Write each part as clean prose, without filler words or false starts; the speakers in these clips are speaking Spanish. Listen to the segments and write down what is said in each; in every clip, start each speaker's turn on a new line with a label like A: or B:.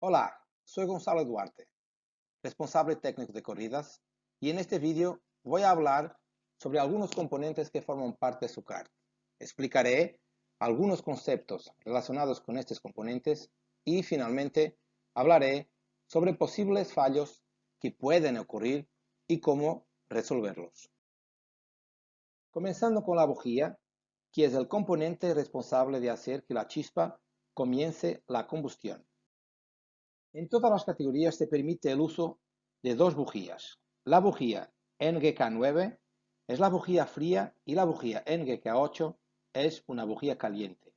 A: Hola, soy Gonzalo Duarte, responsable técnico de corridas, y en este vídeo voy a hablar sobre algunos componentes que forman parte de su kart. Explicaré algunos conceptos relacionados con estos componentes y finalmente hablaré sobre posibles fallos que pueden ocurrir y cómo resolverlos. Comenzando con la bujía, que es el componente responsable de hacer que la chispa comience la combustión. En todas las categorías se permite el uso de dos bujías. La bujía NGK9 es la bujía fría y la bujía NGK8 es una bujía caliente.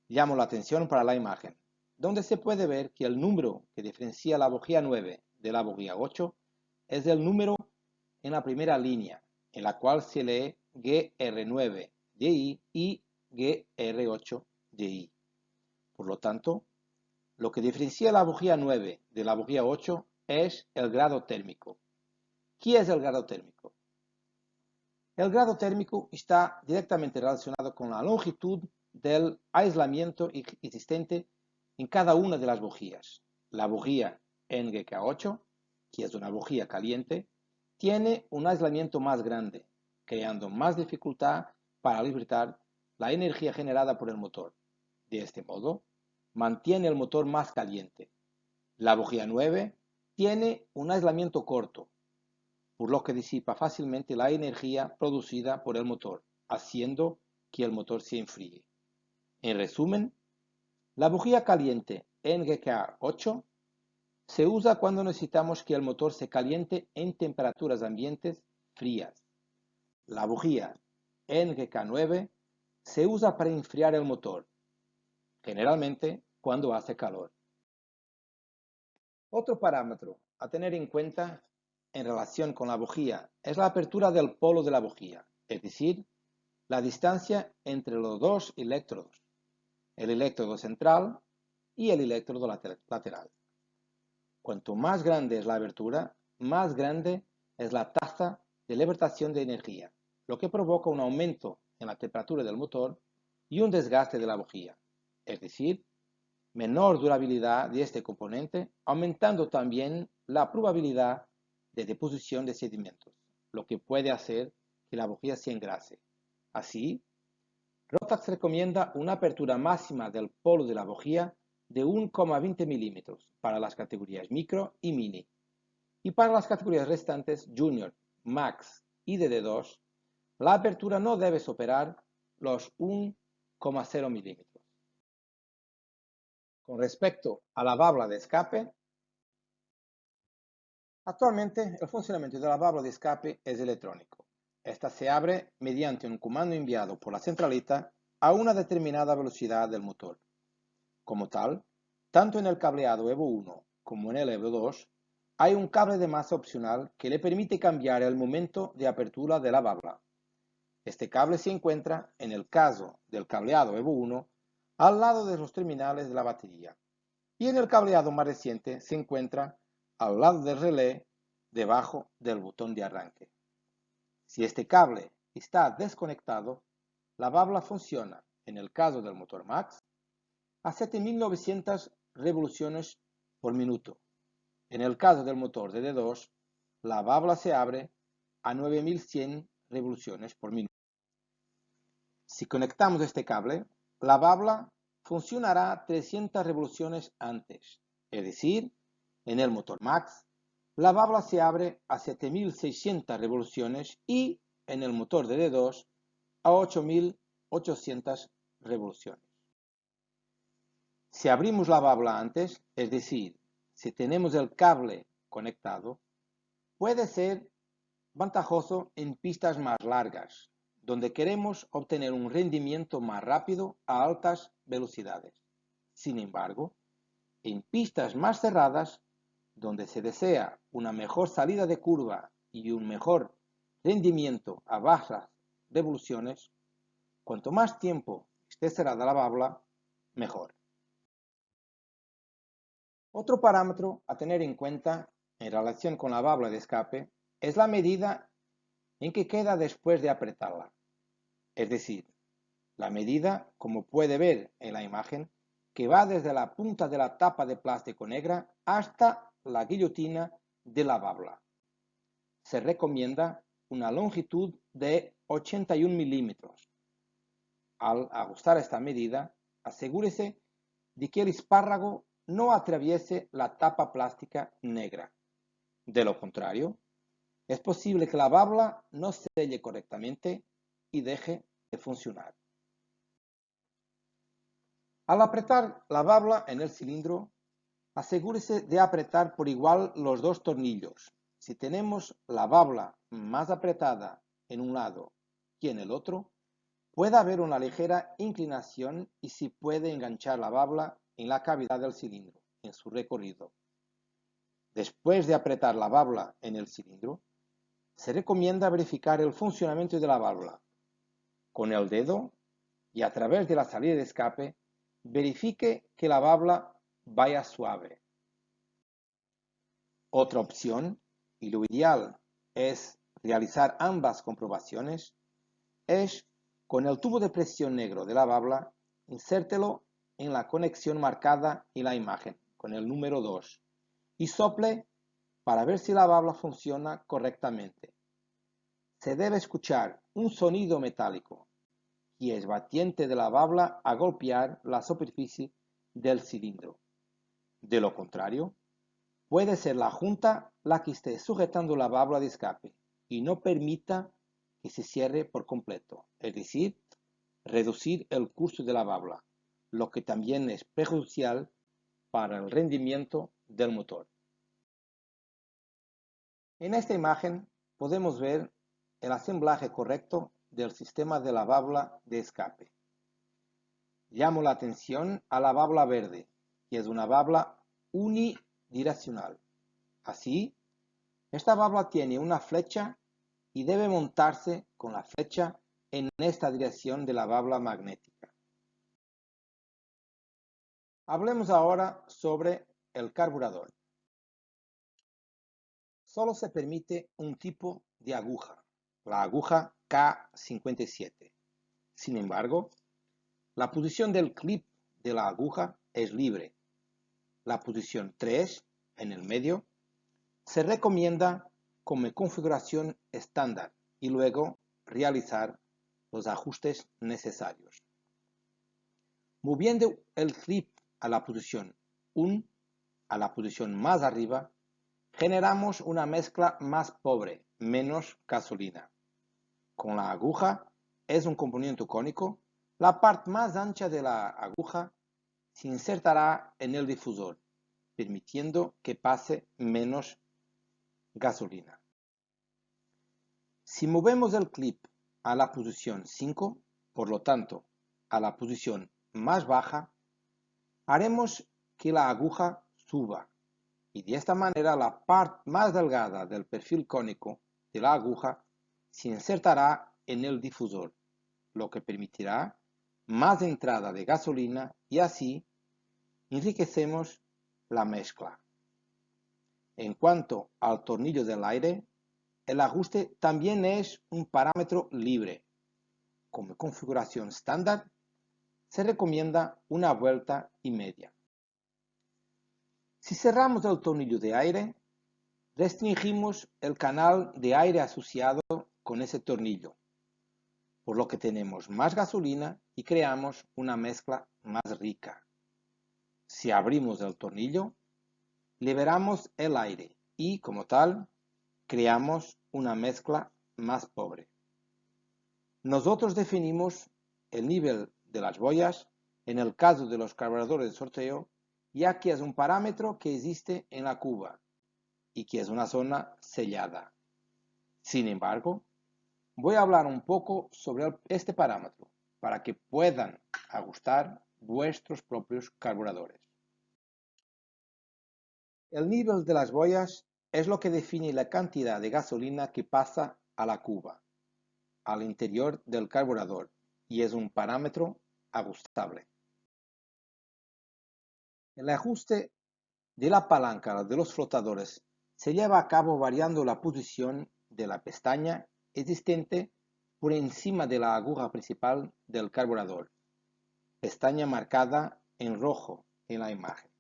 A: Llamo la atención para la imagen, donde se puede ver que el número que diferencia la bujía 9 de la bujía 8 es el número en la primera línea, en la cual se lee GR9DI y GR8DI. Por lo tanto, lo que diferencia la bujía 9 de la bujía 8 es el grado térmico. ¿Qué es el grado térmico? El grado térmico está directamente relacionado con la longitud del aislamiento existente en cada una de las bujías. La bujía NGK8, que es una bujía caliente, tiene un aislamiento más grande, creando más dificultad para liberar la energía generada por el motor. De este modo, mantiene el motor más caliente. La bujía 9 tiene un aislamiento corto, por lo que disipa fácilmente la energía producida por el motor, haciendo que el motor se enfríe. En resumen, la bujía caliente NGK8 se usa cuando necesitamos que el motor se caliente en temperaturas ambientes frías. La bujía NGK9 se usa para enfriar el motor, generalmente cuando hace calor. Otro parámetro a tener en cuenta en relación con la bujía es la apertura del polo de la bujía, es decir, la distancia entre los dos electrodos, el electrodo central y el electrodo lateral. Cuanto más grande es la abertura, más grande es la tasa de libertación de energía, lo que provoca un aumento en la temperatura del motor y un desgaste de la bujía, es decir, menor durabilidad de este componente, aumentando también la probabilidad de deposición de sedimentos, lo que puede hacer que la bujía se engrase. Así, Rotax recomienda una apertura máxima del polo de la bujía de 1,20 milímetros para las categorías micro y mini, y para las categorías restantes Junior, Max y DD2, la apertura no debe superar los 1,0 milímetros. Con respecto a la válvula de escape, actualmente el funcionamiento de la válvula de escape es electrónico. Esta se abre mediante un comando enviado por la centralita a una determinada velocidad del motor. Como tal, tanto en el cableado EVO 1 como en el EVO 2 hay un cable de masa opcional que le permite cambiar el momento de apertura de la válvula. Este cable se encuentra, en el caso del cableado EVO 1, al lado de los terminales de la batería, y en el cableado más reciente se encuentra al lado del relé, debajo del botón de arranque. Si este cable está desconectado, la válvula funciona, en el caso del motor Max, a 7.900 revoluciones por minuto. En el caso del motor DD2, la válvula se abre a 9.100 revoluciones por minuto. Si conectamos este cable, la válvula funcionará 300 revoluciones antes, es decir, en el motor Max, la válvula se abre a 7.600 revoluciones y en el motor DD2 a 8.800 revoluciones. Si abrimos la válvula antes, es decir, si tenemos el cable conectado, puede ser ventajoso en pistas más largas, donde queremos obtener un rendimiento más rápido a altas velocidades. Sin embargo, en pistas más cerradas, donde se desea una mejor salida de curva y un mejor rendimiento a bajas revoluciones, cuanto más tiempo esté cerrada la válvula, mejor. Otro parámetro a tener en cuenta en relación con la válvula de escape es la medida en que queda después de apretarla. Es decir, la medida, como puede ver en la imagen, que va desde la punta de la tapa de plástico negra hasta la guillotina de la babla. Se recomienda una longitud de 81 milímetros. Al ajustar esta medida, asegúrese de que el espárrago no atraviese la tapa plástica negra. De lo contrario, es posible que la babla no selle correctamente y deje de funcionar. Al apretar la babla en el cilindro, asegúrese de apretar por igual los dos tornillos. Si tenemos la babla más apretada en un lado que en el otro, puede haber una ligera inclinación y se puede enganchar la babla en la cavidad del cilindro, en su recorrido. Después de apretar la babla en el cilindro, se recomienda verificar el funcionamiento de la válvula. Con el dedo y a través de la salida de escape, verifique que la válvula vaya suave. Otra opción, y lo ideal es realizar ambas comprobaciones, es con el tubo de presión negro de la válvula, insértelo en la conexión marcada en la imagen, con el número 2, y sople para ver si la válvula funciona correctamente. Se debe escuchar un sonido metálico y es batiente de la válvula a golpear la superficie del cilindro. De lo contrario, puede ser la junta la que esté sujetando la válvula de escape y no permita que se cierre por completo, es decir, reducir el curso de la válvula, lo que también es perjudicial para el rendimiento del motor. En esta imagen podemos ver el ensamblaje correcto del sistema de la válvula de escape. Llamo la atención a la válvula verde, que es una válvula unidireccional. Así, esta válvula tiene una flecha y debe montarse con la flecha en esta dirección de la válvula magnética. Hablemos ahora sobre el carburador. Solo se permite un tipo de aguja, la aguja K57. Sin embargo, la posición del clip de la aguja es libre. La posición 3, en el medio, se recomienda como configuración estándar y luego realizar los ajustes necesarios. Moviendo el clip a la posición 1, a la posición más arriba, generamos una mezcla más pobre, menos gasolina. Con la aguja es un componente cónico, la parte más ancha de la aguja se insertará en el difusor, permitiendo que pase menos gasolina. Si movemos el clip a la posición 5, por lo tanto, a la posición más baja, haremos que la aguja suba y de esta manera la parte más delgada del perfil cónico de la aguja se insertará en el difusor, lo que permitirá más entrada de gasolina y así enriquecemos la mezcla. En cuanto al tornillo del aire, el ajuste también es un parámetro libre. Como configuración estándar, se recomienda una vuelta y media. Si cerramos el tornillo de aire, restringimos el canal de aire asociado con ese tornillo, por lo que tenemos más gasolina y creamos una mezcla más rica. Si abrimos el tornillo, liberamos el aire y, como tal, creamos una mezcla más pobre. Nosotros definimos el nivel de las boyas en el caso de los carburadores de sorteo, ya que es un parámetro que existe en la cuba y que es una zona sellada. Sin embargo, voy a hablar un poco sobre este parámetro para que puedan ajustar vuestros propios carburadores. El nivel de las boyas es lo que define la cantidad de gasolina que pasa a la cuba, al interior del carburador, y es un parámetro ajustable. El ajuste de la palanca de los flotadores se lleva a cabo variando la posición de la pestaña existente por encima de la aguja principal del carburador, pestaña marcada en rojo en la imagen.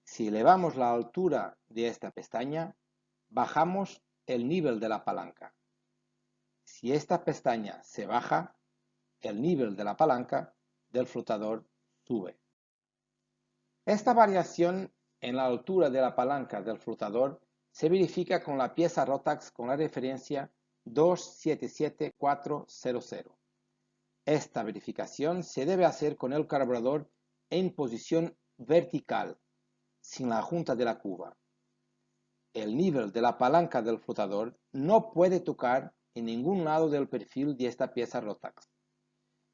A: Si elevamos la altura de esta pestaña, bajamos el nivel de la palanca. Si esta pestaña se baja, el nivel de la palanca del flotador sube. Esta variación en la altura de la palanca del flotador se verifica con la pieza Rotax con la referencia 277400. Esta verificación se debe hacer con el carburador en posición vertical, sin la junta de la cuba. El nivel de la palanca del flotador no puede tocar en ningún lado del perfil de esta pieza Rotax.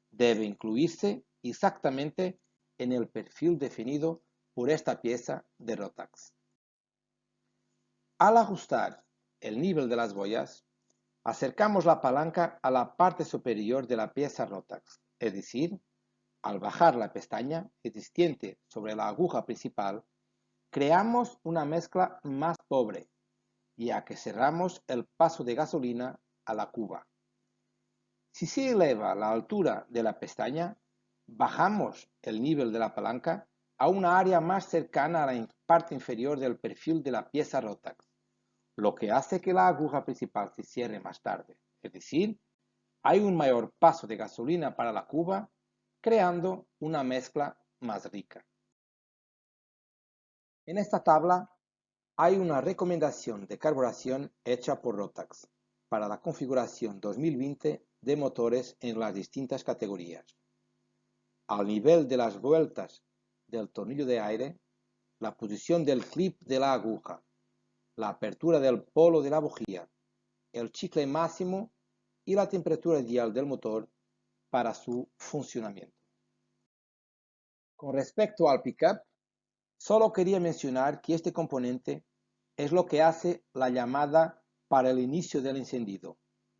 A: Debe incluirse exactamente en el perfil definido por esta pieza de Rotax. Al ajustar el nivel de las boyas, acercamos la palanca a la parte superior de la pieza Rotax, es decir, al bajar la pestaña existente sobre la aguja principal, creamos una mezcla más pobre, ya que cerramos el paso de gasolina a la cuba. Si se eleva la altura de la pestaña, bajamos el nivel de la palanca a una área más cercana a la parte inferior del perfil de la pieza Rotax, lo que hace que la aguja principal se cierre más tarde, es decir, hay un mayor paso de gasolina para la cuba, creando una mezcla más rica. En esta tabla hay una recomendación de carburación hecha por Rotax para la configuración 2020 de motores en las distintas categorías. Al nivel de las vueltas del tornillo de aire, la posición del clip de la aguja, la apertura del polo de la bujía, el chicle máximo y la temperatura ideal del motor para su funcionamiento. Con respecto al pickup, solo quería mencionar que este componente es lo que hace la llamada para el inicio del encendido,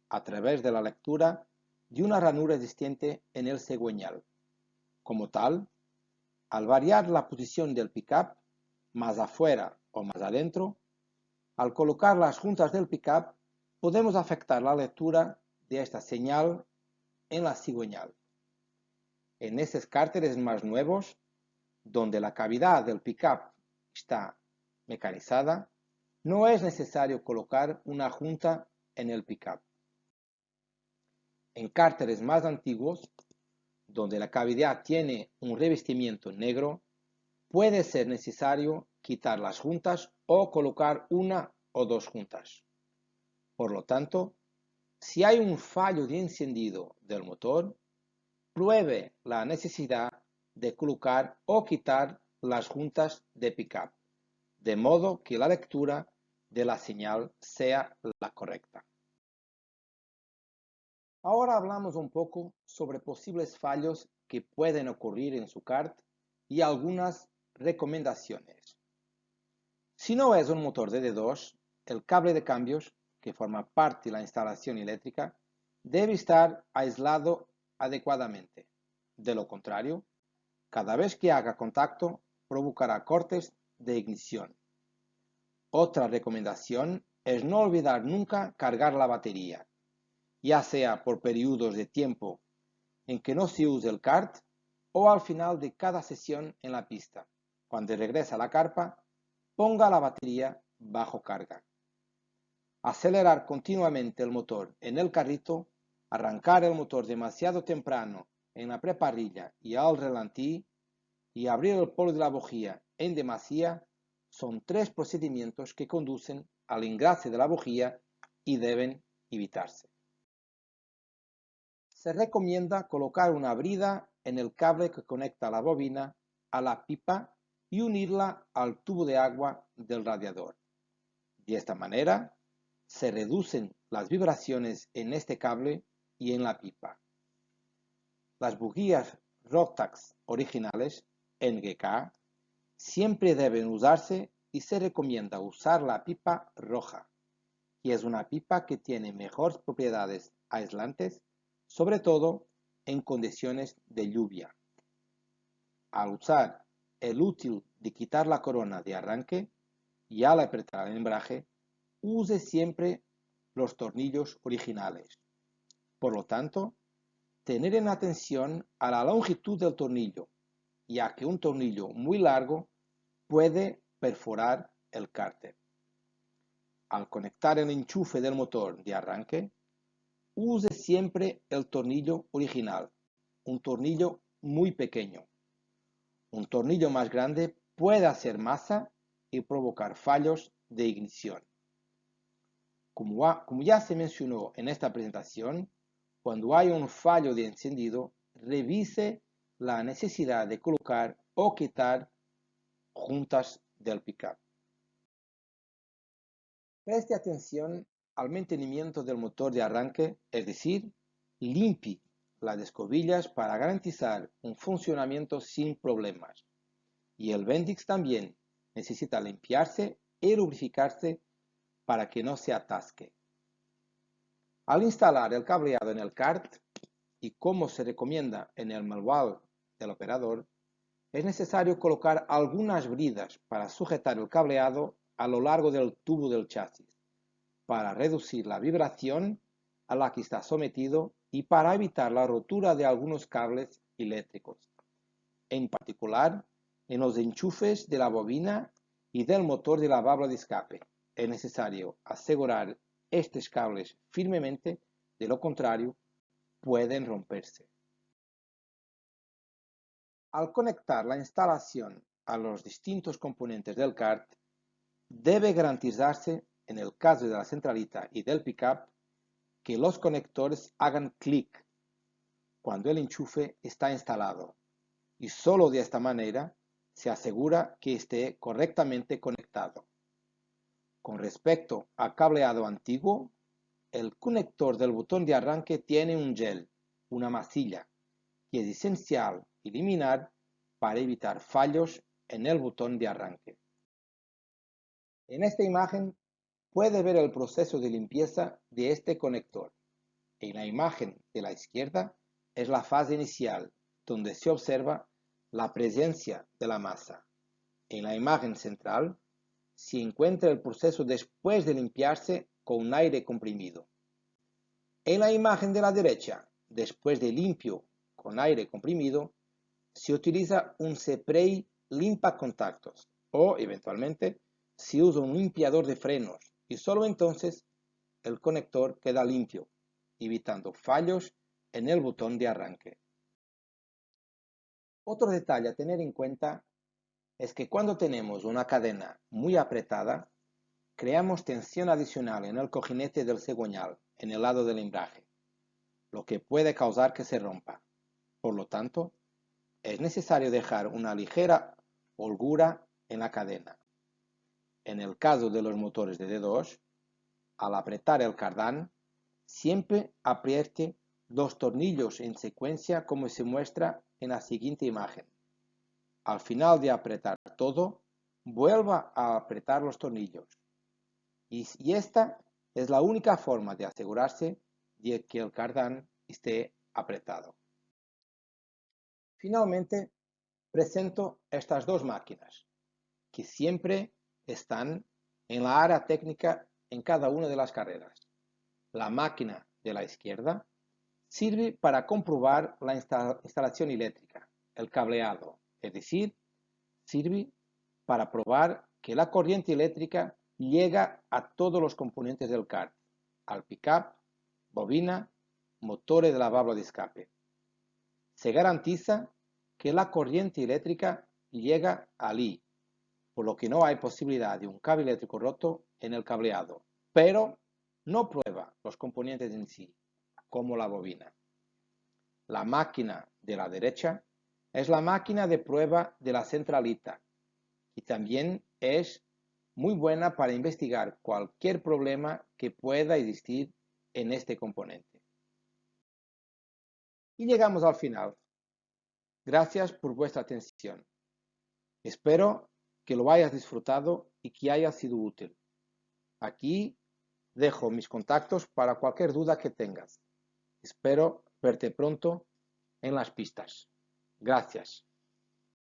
A: a través de la lectura de una ranura existente en el cigüeñal. Como tal, al variar la posición del pickup, más afuera o más adentro, al colocar las juntas del pickup, podemos afectar la lectura de esta señal en la cigüeñal. En estos cárteres más nuevos, donde la cavidad del pickup está mecanizada, no es necesario colocar una junta en el pickup. En cárteres más antiguos, donde la cavidad tiene un revestimiento negro, puede ser necesario quitar las juntas o colocar una o dos juntas. Por lo tanto, si hay un fallo de encendido del motor, pruebe la necesidad de colocar o quitar las juntas de pickup, de modo que la lectura de la señal sea la correcta. Ahora hablamos un poco sobre posibles fallos que pueden ocurrir en su kart y algunas recomendaciones. Si no es un motor DD2, el cable de cambios, que forma parte de la instalación eléctrica, debe estar aislado adecuadamente. De lo contrario, cada vez que haga contacto, provocará cortes de ignición. Otra recomendación es no olvidar nunca cargar la batería, ya sea por periodos de tiempo en que no se use el kart o al final de cada sesión en la pista. Cuando regrese a la carpa, ponga la batería bajo carga. Acelerar continuamente el motor en el carrito, arrancar el motor demasiado temprano en la preparrilla y al ralentí y abrir el polo de la bujía en demasía son tres procedimientos que conducen al engrase de la bujía y deben evitarse. Se recomienda colocar una brida en el cable que conecta la bobina a la pipa y unirla al tubo de agua del radiador. De esta manera, se reducen las vibraciones en este cable y en la pipa. Las bujías Rotax originales, NGK, siempre deben usarse y se recomienda usar la pipa roja, que es una pipa que tiene mejores propiedades aislantes, sobre todo en condiciones de lluvia. Al usar el útil de quitar la corona de arranque y al apretar el embrague, use siempre los tornillos originales. Por lo tanto, tener en atención a la longitud del tornillo, ya que un tornillo muy largo puede perforar el cárter. Al conectar el enchufe del motor de arranque, use siempre el tornillo original, un tornillo muy pequeño. Un tornillo más grande puede hacer masa y provocar fallos de ignición. Como ya se mencionó en esta presentación, cuando hay un fallo de encendido, revise la necesidad de colocar o quitar juntas del pickup. Preste atención al mantenimiento del motor de arranque, es decir, limpie las escobillas para garantizar un funcionamiento sin problemas. Y el Bendix también necesita limpiarse y lubricarse para que no se atasque. Al instalar el cableado en el kart, y como se recomienda en el manual del operador, es necesario colocar algunas bridas para sujetar el cableado a lo largo del tubo del chasis, para reducir la vibración a la que está sometido y para evitar la rotura de algunos cables eléctricos, en particular en los enchufes de la bobina y del motor de la válvula de escape. Es necesario asegurar estos cables firmemente, de lo contrario pueden romperse. Al conectar la instalación a los distintos componentes del kart, debe garantizarse, en el caso de la centralita y del pickup, que los conectores hagan clic cuando el enchufe está instalado, y solo de esta manera se asegura que esté correctamente conectado. Con respecto al cableado antiguo, el conector del botón de arranque tiene un gel, una masilla, que es esencial eliminar para evitar fallos en el botón de arranque. En esta imagen puede ver el proceso de limpieza de este conector. En la imagen de la izquierda es la fase inicial, donde se observa la presencia de la masa. En la imagen central se encuentra el proceso después de limpiarse con aire comprimido. En la imagen de la derecha, después de limpio con aire comprimido, se utiliza un spray limpa contactos o, eventualmente, se usa un limpiador de frenos y solo entonces el conector queda limpio, evitando fallos en el botón de arranque. Otro detalle a tener en cuenta es que cuando tenemos una cadena muy apretada, creamos tensión adicional en el cojinete del cigüeñal, en el lado del embrague, lo que puede causar que se rompa. Por lo tanto, es necesario dejar una ligera holgura en la cadena. En el caso de los motores de D2, al apretar el cardán, siempre apriete dos tornillos en secuencia como se muestra en la siguiente imagen. Al final de apretar todo, vuelva a apretar los tornillos. Y esta es la única forma de asegurarse de que el cardán esté apretado. Finalmente, presento estas dos máquinas, que siempre están en la área técnica en cada una de las carreras. La máquina de la izquierda sirve para comprobar la instalación eléctrica, el cableado, es decir, sirve para probar que la corriente eléctrica llega a todos los componentes del kart, al pickup, bobina, motores de la válvula de escape. Se garantiza que la corriente eléctrica llega allí, por lo que no hay posibilidad de un cable eléctrico roto en el cableado, pero no prueba los componentes en sí, como la bobina. La máquina de la derecha es la máquina de prueba de la centralita y también es muy buena para investigar cualquier problema que pueda existir en este componente. Y llegamos al final. Gracias por vuestra atención. Espero que lo hayas disfrutado y que haya sido útil. Aquí dejo mis contactos para cualquier duda que tengas. Espero verte pronto en las pistas. Gracias.